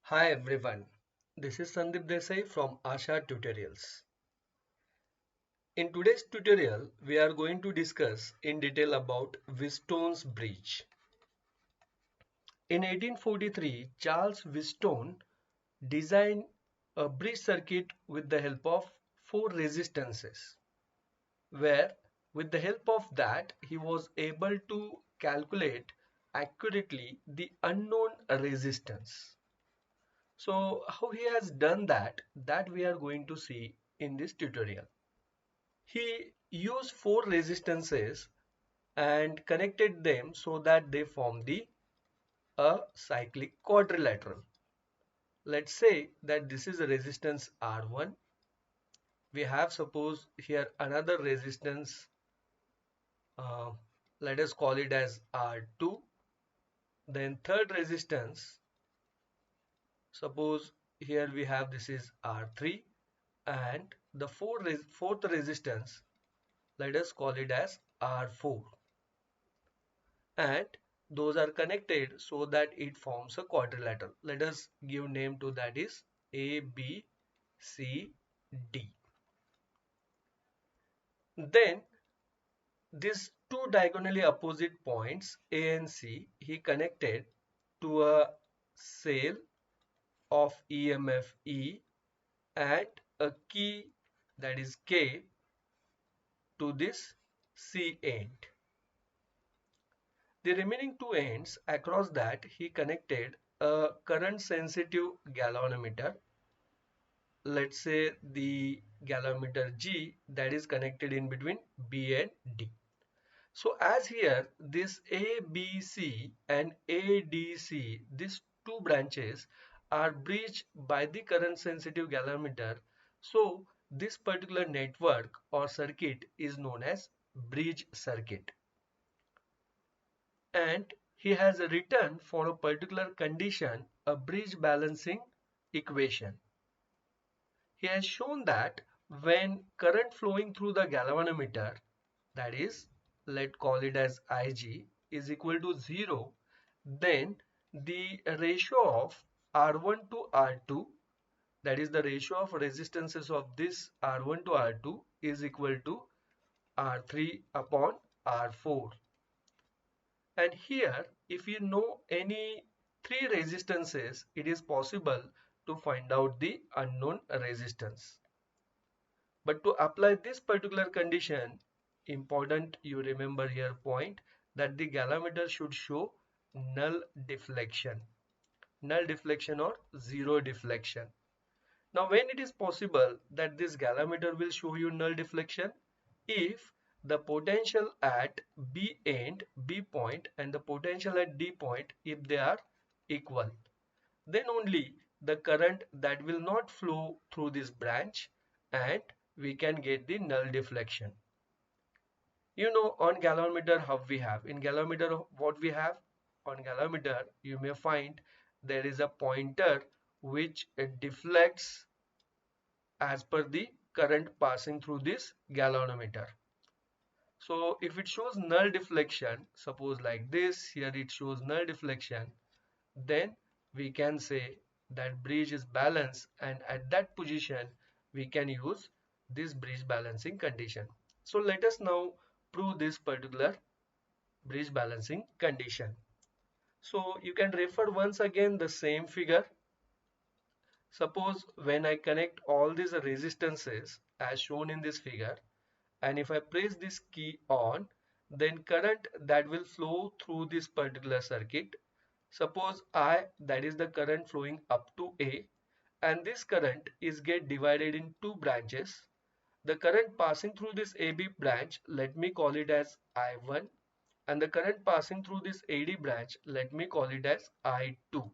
Hi everyone, this is Sandeep Desai from Asha Tutorials. In today's tutorial, we are going to discuss in detail about Wheatstone's bridge. In 1843, Charles Wheatstone designed a bridge circuit with the help of four resistances, where with the help of that he was able to calculate accurately the unknown resistance. So how he has done that we are going to see in this tutorial. He used four resistances and connected them so that they form a cyclic quadrilateral. Let's say that this is a resistance R1. We have suppose here another resistance, uh, let us call it as R2. Then third resistance, suppose here we have this is R3, and the fourth resistance, let us call it as R4, and those are connected so that it forms a quadrilateral. Let us give name to that is A, B, C, D. Then these two diagonally opposite points A and C he connected to a cell of EMF E and a key, that is K, to this C end. The remaining two ends across that he connected a current sensitive galvanometer. Let's say the galvanometer G, that is connected in between B and D. So as here this ABC and ADC, these two branches are bridged by the current sensitive galvanometer. So this particular network or circuit is known as bridge circuit. And he has written for a particular condition a bridge balancing equation. He has shown that when current flowing through the galvanometer, that is, let's call it as Ig, is equal to 0, then the ratio of R1 to R2, that is the ratio of resistances of this R1 to R2, is equal to R3 upon R4. And here, if you know any three resistances, it is possible to find out the unknown resistance. But to apply this particular condition, important you remember here point that the galvanometer should show null deflection. Null deflection or zero deflection. Now when it is possible that this galvanometer will show you null deflection? If the potential at B end, B point, and the potential at D point, if they are equal, then only the current that will not flow through this branch and we can get the null deflection. You know, on galvanometer how we have, in galvanometer what we have, on galvanometer you may find there is a pointer which deflects as per the current passing through this galvanometer. So if it shows null deflection, suppose like this, here it shows null deflection, then we can say that bridge is balanced, and at that position we can use this bridge balancing condition. So let us now prove this particular bridge balancing condition. So you can refer once again the same figure. Suppose when I connect all these resistances as shown in this figure, and if I press this key on, then current that will flow through this particular circuit. Suppose I, that is the current flowing up to A, and this current is get divided in two branches. The current passing through this AB branch, let me call it as I1, and the current passing through this AD branch, let me call it as I2.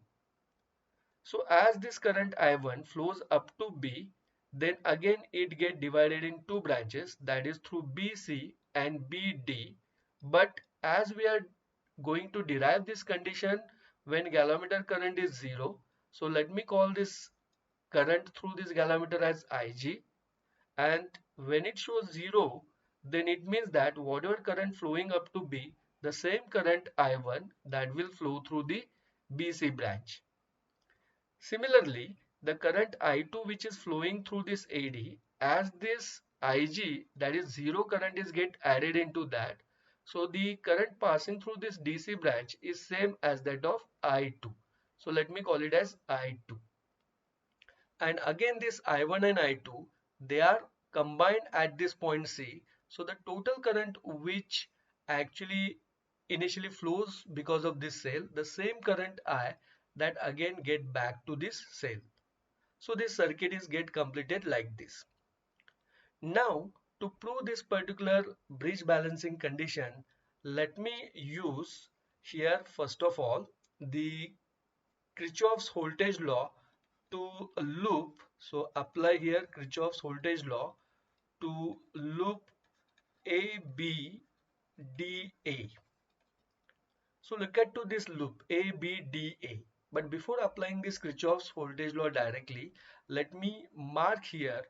So as this current I1 flows up to B, then again it get divided in two branches, that is through BC and BD. But as we are going to derive this condition when galvanometer current is 0, so let me call this current through this galvanometer as Ig, and when it shows 0, then it means that whatever current flowing up to B, the same current I1 that will flow through the BC branch. Similarly, the current I2 which is flowing through this AD, as this IG, that is zero current, is get added into that. So the current passing through this DC branch is same as that of I2. So let me call it as I2. And again this I1 and I2, they are combined at this point C. So the total current which actually initially flows because of this cell, the same current I, that again get back to this cell. So this circuit is get completed like this. Now to prove this particular bridge balancing condition, let me use here first of all the Kirchhoff's voltage law to loop. So apply here Kirchhoff's voltage law to loop ABDA. So look at to this loop ABDA. But before applying this Kirchhoff's voltage law directly, let me mark here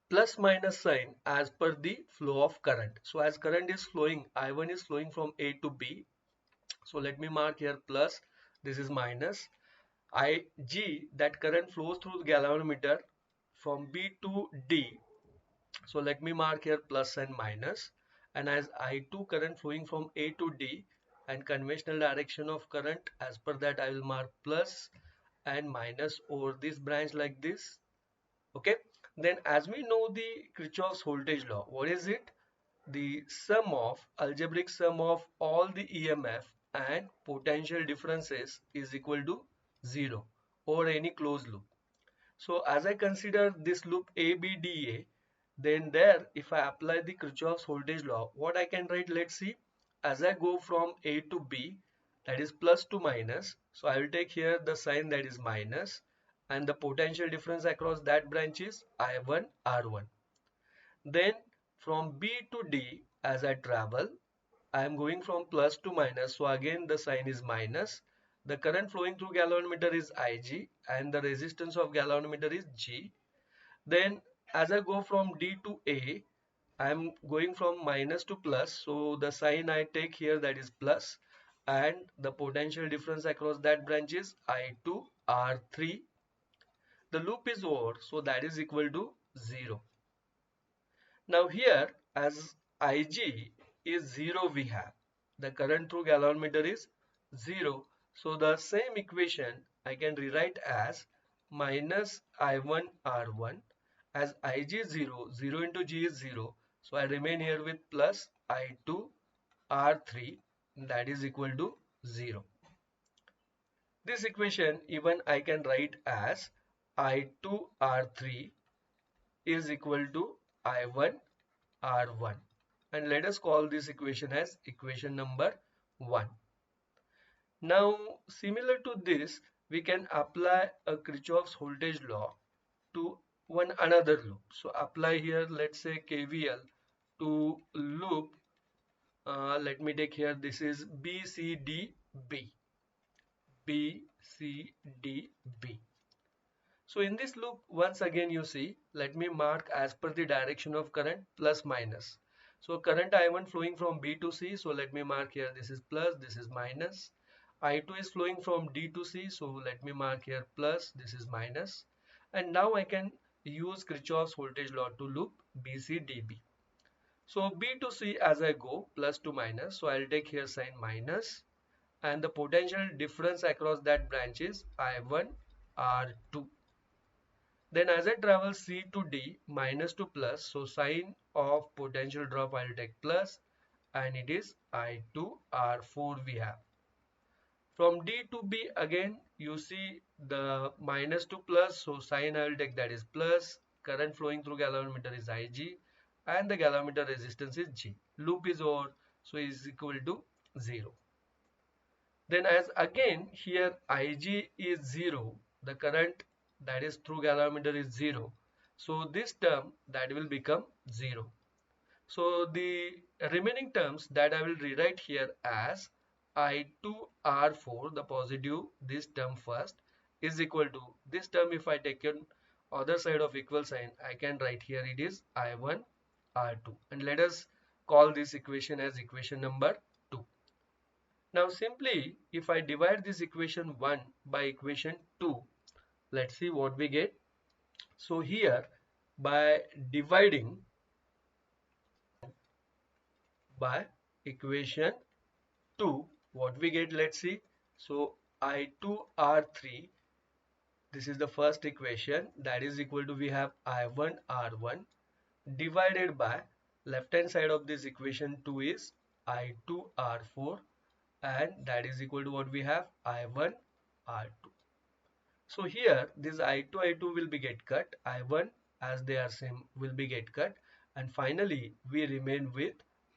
plus minus sign as per the flow of current. So as current is flowing, I1 is flowing from A to B. So let me mark here plus, this is minus. IG, that current flows through the galvanometer from B to D. So let me mark here plus and minus. And as I2 current flowing from A to D, and conventional direction of current, as per that I will mark plus and minus over this branch like this. Okay. Then as we know the Kirchhoff's voltage law, what is it? The sum of algebraic sum of all the EMF and potential differences is equal to 0 or any closed loop. So as I consider this loop ABDA, then there if I apply the Kirchhoff's voltage law, what I can write, let's see. As I go from A to B, that is plus to minus, so I will take here the sign that is minus, and the potential difference across that branch is I1 R1. Then from B to D, as I travel, I am going from plus to minus, so again the sign is minus. The current flowing through galvanometer is Ig and the resistance of galvanometer is G. Then as I go from D to A, I am going from minus to plus, so the sign I take here, that is plus, and the potential difference across that branch is I2 R3. The loop is over, so that is equal to 0. Now here as Ig is 0, we have the current through galvanometer is 0. So the same equation I can rewrite as minus I1 R1, as Ig is 0, 0 into G is 0. So I remain here with plus I2 R3, that is equal to 0. This equation even I can write as I2 R3 is equal to I1 R1, and let us call this equation as equation number 1. Now similar to this, we can apply a Kirchhoff's voltage law to one another loop. So apply here, let's say KVL to loop, let me take here, this is BCDB. BCDB. So in this loop, once again you see, let me mark as per the direction of current plus minus. So current I1 flowing from B to C, so let me mark here, this is plus, this is minus. I2 is flowing from D to C, so let me mark here plus, this is minus. And now I can use Kirchhoff's voltage law to loop BCDB. So B to C as I go, plus to minus, so I'll take here sign minus, and the potential difference across that branch is I1 R2. Then as I travel C to D, minus to plus, so sign of potential drop I will take plus, and it is I2 R4 we have. From D to B again you see the minus to plus, so sign I will take, that is plus. Current flowing through galvanometer is Ig and the galvanometer resistance is G. Loop is over, so is equal to 0. Then as again here Ig is 0, the current that is through galvanometer is 0. So this term that will become 0. So the remaining terms that I will rewrite here as I2R4, the positive, this term first, is equal to this term. If I take on other side of equal sign, I can write here it is I1R2. And let us call this equation as equation number 2. Now simply if I divide this equation 1 by equation 2, let's see what we get. So here by dividing by equation 2, what we get, let's see. So I2R3, this is the first equation, that is equal to, we have I1R1 divided by left hand side of this equation 2 is I2R4, and that is equal to what we have, I1R2. So here this I2 will be get cut, I1 as they are same will be get cut, and finally we remain with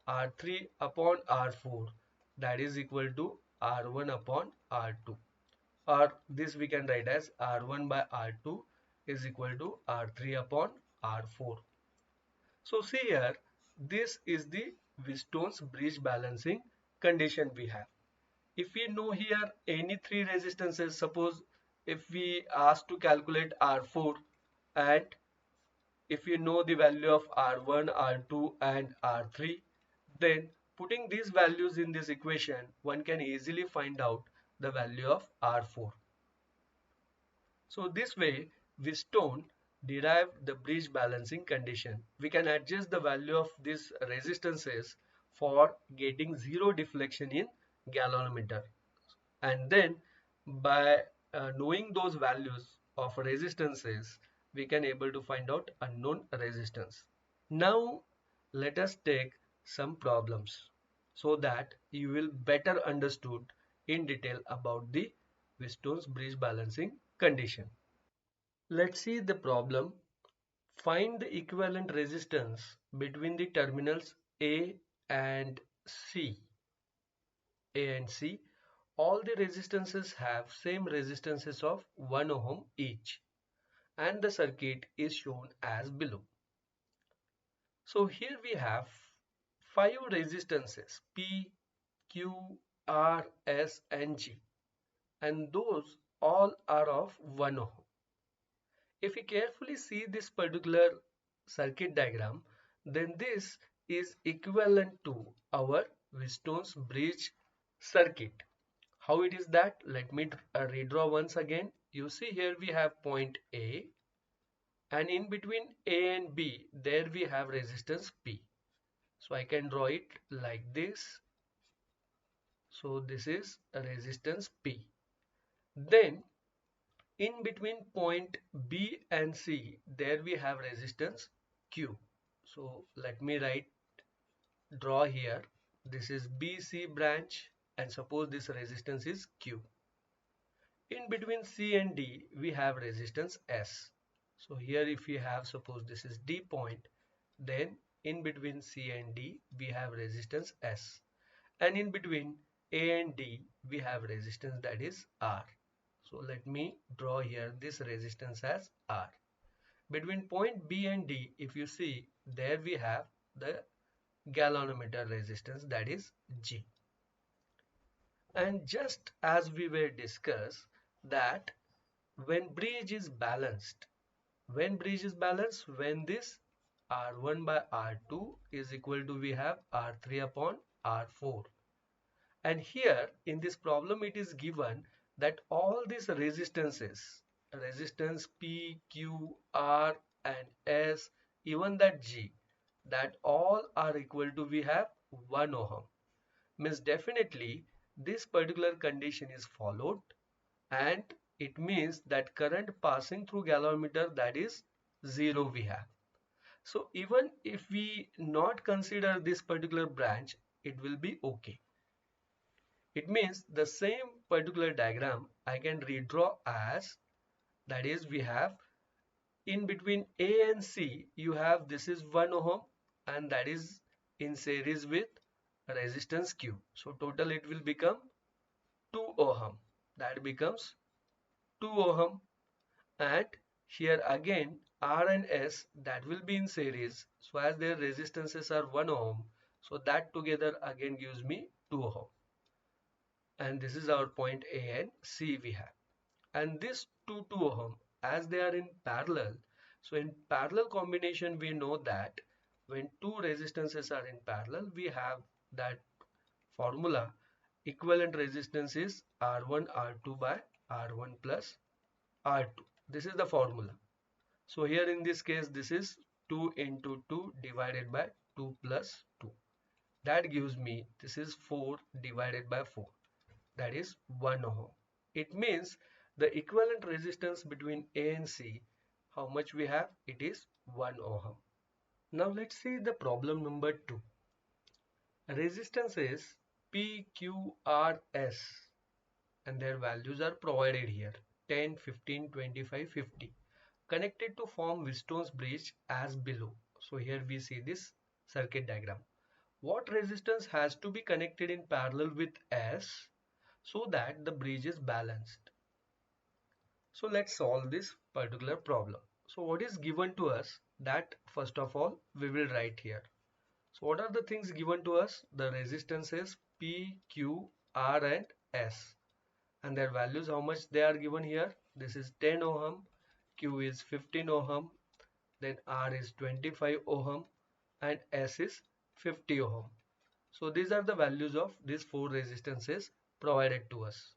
R3 upon R4, that is equal to R1 upon R2, or this we can write as R1 by R2 is equal to R3 upon R4. So see here, this is the Wheatstone's bridge balancing condition we have. If we know here any three resistances, suppose if we ask to calculate R4, and if you know the value of R1, R2 and R3, then putting these values in this equation, one can easily find out the value of R4. So this way, Wheatstone derived the bridge balancing condition. We can adjust the value of these resistances for getting zero deflection in galvanometer. And then by knowing those values of resistances, we can able to find out unknown resistance. Now let us take some problems so that you will better understood in detail about the Wheatstone's bridge balancing condition. Let's see the problem. Find the equivalent resistance between the terminals A and C. A and C. All the resistances have same resistances of 1 ohm each, and the circuit is shown as below. So here we have 5 resistances P, Q, R, S and G, and those all are of 1 ohm. If we carefully see this particular circuit diagram, then this is equivalent to our Wheatstone's bridge circuit. How it is that? Let me redraw once again. You see here we have point A, and in between A and B there we have resistance P. So I can draw it like this. So this is a resistance P. Then in between point B and C there we have resistance Q. So let me draw here. This is BC branch, and suppose this resistance is Q. In between C and D we have resistance S. So here if we have, suppose this is D point, then in between C and D we have resistance S, and in between A and D we have resistance, that is R. So let me draw here this resistance as R. Between point B and D, if you see, there we have the galvanometer resistance, that is G. And just as we were discussed that when bridge is balanced, when this R1 by R2 is equal to, we have R3 upon R4. And here in this problem it is given that all these resistances, resistance P, Q, R and S, even that G, that all are equal to, we have 1 ohm. Means definitely this particular condition is followed, and it means that current passing through galvanometer, that is 0 we have. So even if we not consider this particular branch, it will be okay. It means the same particular diagram I can redraw as, that is, we have in between A and C you have, this is 1 ohm, and that is in series with resistance Q. So total it will become 2 ohm. That becomes 2 ohm, and here again R and S, that will be in series. So as their resistances are 1 ohm, so that together again gives me 2 ohm. And this is our point A and C we have. And this 2 ohm, as they are in parallel, so in parallel combination we know that when two resistances are in parallel we have that formula, equivalent resistance is R1 R2 by R1 plus R2. This is the formula. So here in this case, this is 2 into 2 divided by 2 plus 2. That gives me, this is 4 divided by 4. That is 1 ohm. It means the equivalent resistance between A and C, how much we have? It is 1 ohm. Now let's see the problem number 2. Resistance is PQRS and their values are provided here, 10, 15, 25, 50. Connected to form Wheatstone's bridge as below. So here we see this circuit diagram. What resistance has to be connected in parallel with S so that the bridge is balanced? So let's solve this particular problem. So what is given to us, that first of all we will write here. So what are the things given to us? The resistances P, Q, R and S. And their values, how much they are given here? This is 10 ohm, Q is 15 ohm, then R is 25 ohm and S is 50 ohm. So these are the values of these four resistances provided to us.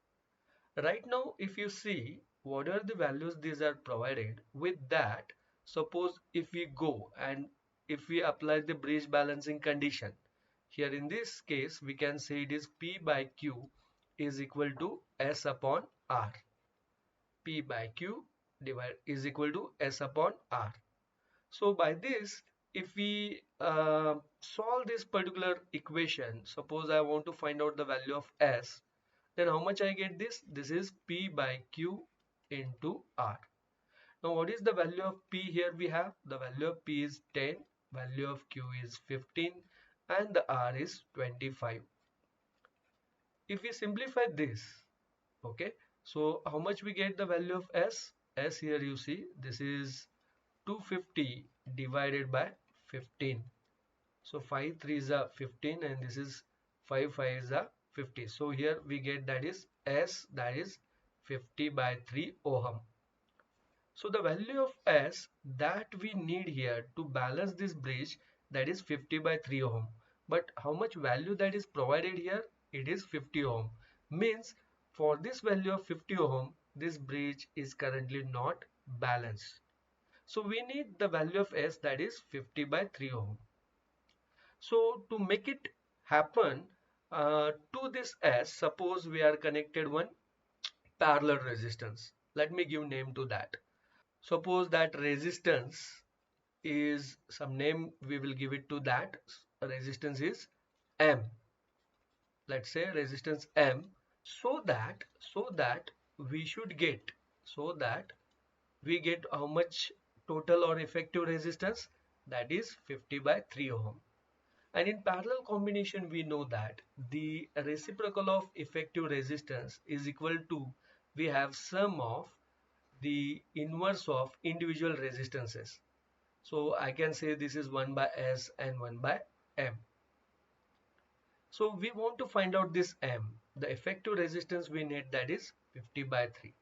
Right now, if you see what are the values these are provided, with that, suppose if we go and if we apply the bridge balancing condition, here in this case we can say it is P by Q is equal to S upon R. P by Q is equal to S upon R. So by this, if we solve this particular equation, suppose I want to find out the value of S, then how much I get this? This is P by Q into R. Now what is the value of P here we have? The value of P is 10, value of Q is 15 and the R is 25. If we simplify this, okay, so how much we get the value of S? S here you see, this is 250 divided by 15. So 5 3s are 15 and this is 5 5s are 50. So here we get that is S, that is 50 by 3 ohm. So the value of S that we need here to balance this bridge, that is 50 by 3 ohm. But how much value that is provided here? It is 50 ohm. Means for this value of 50 ohm, this bridge is currently not balanced. So we need the value of S, that is 50 by 3 ohm. So to make it happen to this S, suppose we are connected one parallel resistance. Let me give name to that. Suppose that resistance is some name, we will give it to that. Resistance is M. Let's say resistance M. So that we should get, so that we get how much total or effective resistance, that is 50 by 3 ohm. And in parallel combination, we know that the reciprocal of effective resistance is equal to, we have sum of the inverse of individual resistances. So I can say this is 1 by S and 1 by M. So we want to find out this M. The effective resistance we need, that is 50 by 3.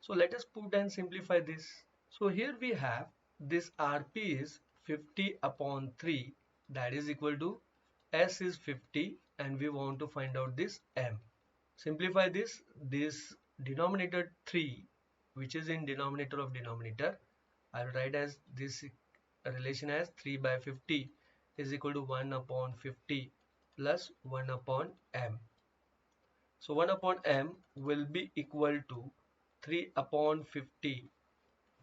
So let us put and simplify this. So here we have this Rp is 50 upon 3, that is equal to S is 50 and we want to find out this M. Simplify this denominator 3 which is in denominator of denominator, I will write as this relation as 3 by 50 is equal to 1 upon 50 plus 1 upon M. So 1 upon M will be equal to 3 upon 50.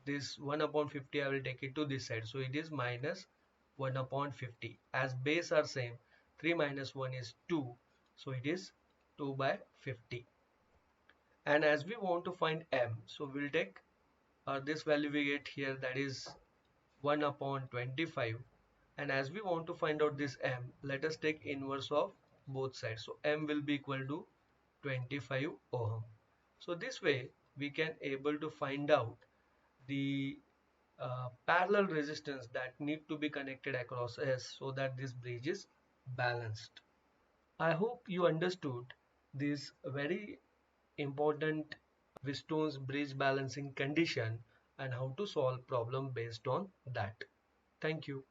This 1 upon 50 I will take it to this side. So it is minus 1 upon 50. As base are same, 3 minus 1 is 2. So it is 2 by 50. And as we want to find M, so we'll take this value we get here, that is 1 upon 25. And as we want to find out this M, let us take inverse of both sides. So M will be equal to 25 ohm. So this way we can able to find out the parallel resistance that need to be connected across S so that this bridge is balanced. I hope you understood this very important Wheatstone's bridge balancing condition and how to solve problem based on that. Thank you.